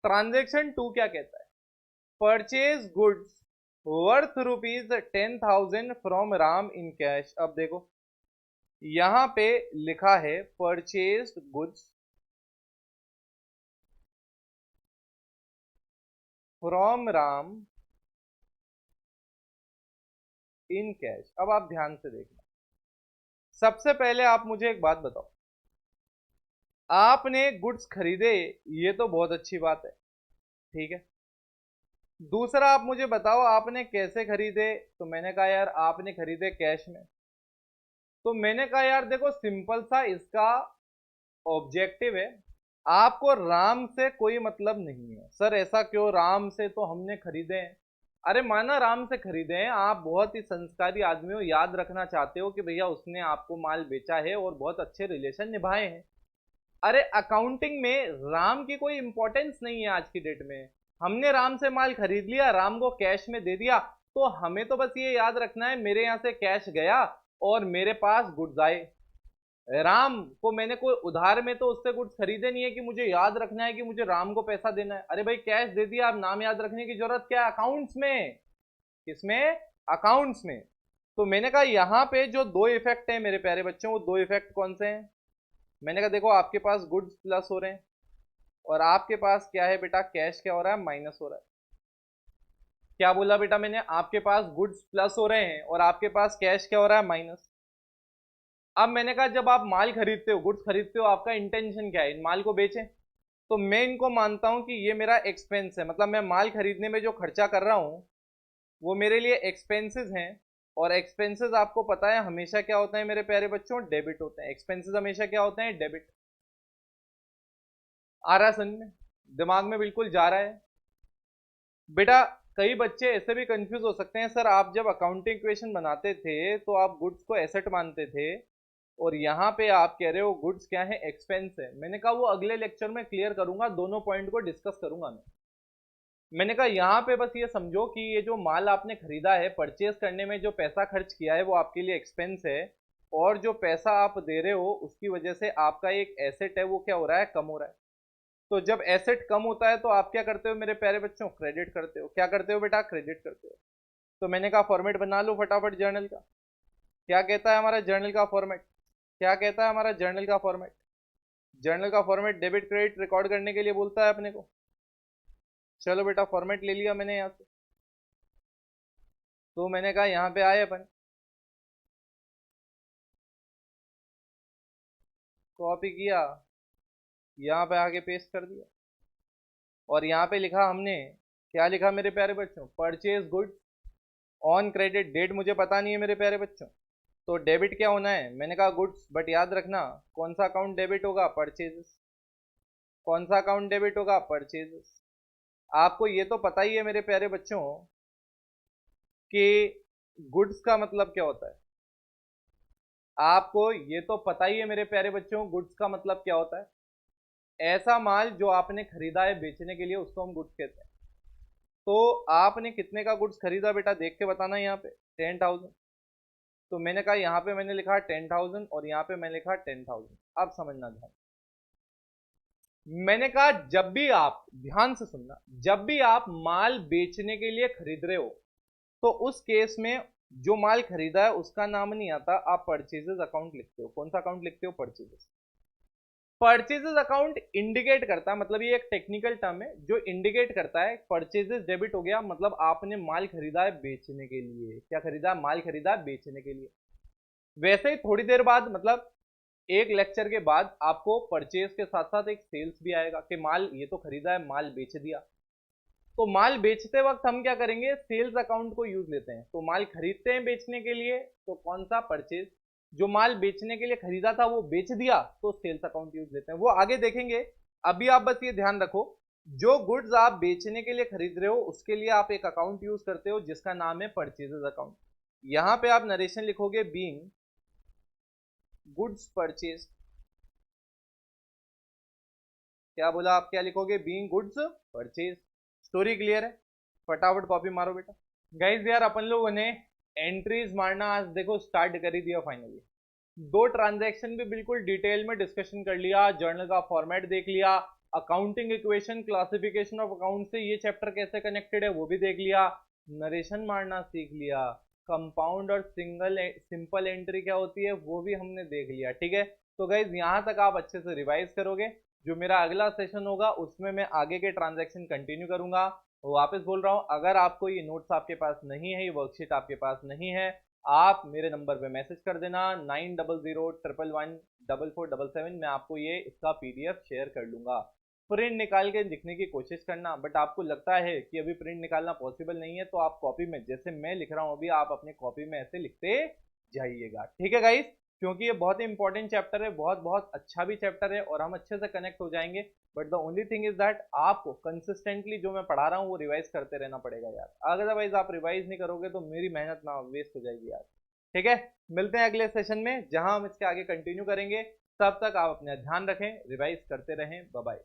Transaction 2 क्या कहता है? Purchase goods worth ₹10,000 from Ram in cash. अब देखो यहां पे लिखा है purchase goods from Ram in cash. अब आप ध्यान से देखना, सबसे पहले आप मुझे एक बात बताओ, आपने गुड्स खरीदे, ये तो बहुत अच्छी बात है, ठीक है। दूसरा आप मुझे बताओ आपने कैसे खरीदे, तो मैंने कहा यार आपने खरीदे कैश में। तो मैंने कहा यार देखो सिंपल सा इसका ऑब्जेक्टिव है, आपको राम से कोई मतलब नहीं है। सर ऐसा क्यों, राम से तो हमने खरीदे हैं। अरे माना राम से खरीदे हैं, आप बहुत ही संस्कारी आदमी हो, याद रखना चाहते हो कि भैया उसने आपको माल बेचा है और बहुत अच्छे रिलेशन निभाए हैं। अरे अकाउंटिंग में राम की कोई इंपॉर्टेंस नहीं है आज की डेट में। हमने राम से माल खरीद लिया, राम को कैश में दे दिया, तो हमें तो बस ये याद रखना है मेरे यहां से कैश गया और मेरे पास गुड्स आए। राम को मैंने कोई उधार में तो उससे गुड्स खरीदे नहीं है कि मुझे याद रखना है कि मुझे राम को पैसा देना है। अरे भाई कैश दे दिया, अब नाम याद रखने की जरूरत क्या है? अकाउंट्स में। किसमें? अकाउंट्स में। तो मैंने कहा यहां पे जो दो इफेक्ट है मेरे प्यारे बच्चों, वो दो इफेक्ट कौन से हैं? मैंने कहा देखो आपके पास गुड्स प्लस हो रहे हैं और आपके पास क्या है बेटा, कैश क्या हो रहा है, माइनस हो रहा है। क्या बोला बेटा मैंने? आपके पास गुड्स प्लस हो रहे हैं और आपके पास कैश क्या हो रहा है, माइनस। अब मैंने कहा जब आप माल खरीदते हो, गुड्स खरीदते हो, आपका इंटेंशन क्या है, इन माल को बेचें। तो मैं इनको मानता हूं कि ये मेरा एक्सपेंस है, मतलब मैं माल खरीदने में जो खर्चा कर रहा हूं वो मेरे लिए एक्सपेंसेस हैं। और एक्सपेंसेस आपको पता है हमेशा क्या होता है मेरे प्यारे बच्चों, डेबिट होते हैं। एक्सपेंसेस हमेशा क्या होते हैं, डेबिट। आ रहा है समझ में? दिमाग में बिल्कुल जा रहा है बेटा। कई बच्चे ऐसे भी कंफ्यूज हो सकते हैं, सर आप जब अकाउंटिंग इक्वेशन बनाते थे तो आप गुड्स को एसेट मानते थे और यहाँ पे आप कह रहे हो गुड्स क्या है, एक्सपेंस है। मैंने कहा वो अगले लेक्चर में क्लियर करूंगा, दोनों पॉइंट को डिस्कस करूंगा मैंने कहा यहाँ पे बस ये समझो कि ये जो माल आपने खरीदा है, परचेज करने में जो पैसा खर्च किया है वो आपके लिए एक्सपेंस है, और जो पैसा आप दे रहे हो उसकी वजह से आपका एक एसेट है वो क्या हो रहा है, कम हो रहा है। तो जब एसेट कम होता है तो आप क्या करते हो मेरे प्यारे बच्चों, क्रेडिट करते हो। क्या करते हो बेटा, क्रेडिट करते हो। तो मैंने कहा फॉर्मेट बना लो फटाफट जर्नल का। क्या कहता है हमारा जर्नल का फॉर्मेट? क्या कहता है हमारा जर्नल का फॉर्मेट? जर्नल का फॉर्मेट डेबिट क्रेडिट रिकॉर्ड करने के लिए बोलता है अपने को। चलो बेटा फॉर्मेट ले लिया मैंने यहाँ से। तो मैंने कहा यहाँ पे आए अपन, कॉपी किया, यहाँ पे आके पेस्ट कर दिया और यहाँ पे लिखा हमने, क्या लिखा मेरे प्यारे बच्चों, purchase goods on credit. Date मुझे पता नहीं है मेरे प्यारे बच्चों, तो डेबिट क्या होना है, मैंने कहा गुड्स, बट याद रखना कौन सा अकाउंट डेबिट होगा, परचेजेस। कौन सा अकाउंट डेबिट होगा, परचेजेस। आपको ये तो पता ही है मेरे प्यारे बच्चों कि गुड्स का मतलब क्या होता है। आपको ये तो पता ही है मेरे प्यारे बच्चों गुड्स का मतलब क्या होता है। ऐसा माल जो आपने खरीदा है बेचने के लिए उसको हम गुड्स कहते हैं। तो आपने कितने का गुड्स खरीदा बेटा, देख के बताना यहाँ पे, 10,000। तो मैंने कहा यहाँ पे मैंने लिखा 10,000 और यहाँ पे मैंने लिखा 10,000। अब समझना ध्यान। मैंने कहा जब भी आप, ध्यान से सुनना, जब भी आप माल बेचने के लिए खरीद रहे हो तो उस केस में जो माल खरीदा है उसका नाम नहीं आता, आप परचेजेस अकाउंट लिखते हो। कौन सा अकाउंट लिखते हो, परचेजेस। परचेजेस अकाउंट इंडिकेट करता है, मतलब ये एक टेक्निकल टर्म है जो इंडिकेट करता है, परचेजेस डेबिट हो गया मतलब आपने माल खरीदा है बेचने के लिए। क्या खरीदा है, माल खरीदा है बेचने के लिए। वैसे ही थोड़ी देर बाद, मतलब एक लेक्चर के बाद, आपको परचेज के साथ साथ एक सेल्स भी आएगा कि माल ये तो खरीदा है, माल बेच दिया। तो माल बेचते वक्त हम क्या करेंगे, सेल्स अकाउंट को यूज लेते हैं। तो माल खरीदते हैं बेचने के लिए तो कौन सा, परचेज। जो माल बेचने के लिए खरीदा था वो बेच दिया तो सेल्स अकाउंट यूज लेते हैं, वो आगे देखेंगे। अभी आप बस ये ध्यान रखो, जो गुड्स आप बेचने के लिए खरीद रहे हो उसके लिए आप एक अकाउंट यूज करते हो जिसका नाम है परचेजेस अकाउंट। यहां पे आप नरेशन लिखोगे बीइंग गुड्स परचेज। क्या बोला, आप क्या लिखोगे, being goods purchase. Story clear है? फटाफट कॉपी मारो बेटा। गाइज यार अपन लोगों ने एंट्रीज मारना आज देखो स्टार्ट कर ही दिया फाइनली। दो ट्रांजैक्शन भी बिल्कुल डिटेल में डिस्कशन कर लिया, जर्नल का फॉर्मेट देख लिया, accounting equation, classification of account से ये चैप्टर कैसे कनेक्टेड है वो भी देख लिया, नरेशन मारना सीख लिया, कंपाउंड और सिंपल एंट्री क्या होती है वो भी हमने देख लिया। ठीक है, तो गाइज यहाँ तक आप अच्छे से रिवाइज करोगे। जो मेरा अगला सेशन होगा उसमें मैं आगे के ट्रांजैक्शन कंटिन्यू करूंगा। वापस बोल रहा हूँ, अगर आपको ये नोट्स आपके पास नहीं है, ये वर्कशीट आपके पास नहीं है, आप मेरे नंबर पे मैसेज कर देना 9001114477। मैं आपको ये इसका पीडीएफ शेयर कर लूंगा। प्रिंट निकाल के लिखने की कोशिश करना, बट आपको लगता है कि अभी प्रिंट निकालना पॉसिबल नहीं है तो आप कॉपी में, जैसे मैं लिख रहा हूँ अभी, आप अपने कॉपी में ऐसे लिखते जाइएगा। ठीक है गाइस, क्योंकि ये बहुत ही इंपॉर्टेंट चैप्टर है, बहुत बहुत अच्छा भी चैप्टर है और हम अच्छे से कनेक्ट हो जाएंगे। But the only thing is that आपको कंसिस्टेंटली जो मैं पढ़ा रहा हूँ वो रिवाइज करते रहना पड़ेगा यार, अदरवाइज आप रिवाइज नहीं करोगे तो मेरी मेहनत ना वेस्ट हो जाएगी यार। ठीक है, मिलते हैं अगले सेशन में जहां हम इसके आगे कंटिन्यू करेंगे। तब तक आप अपना ध्यान रखें, रिवाइज करते रहें। Bye bye.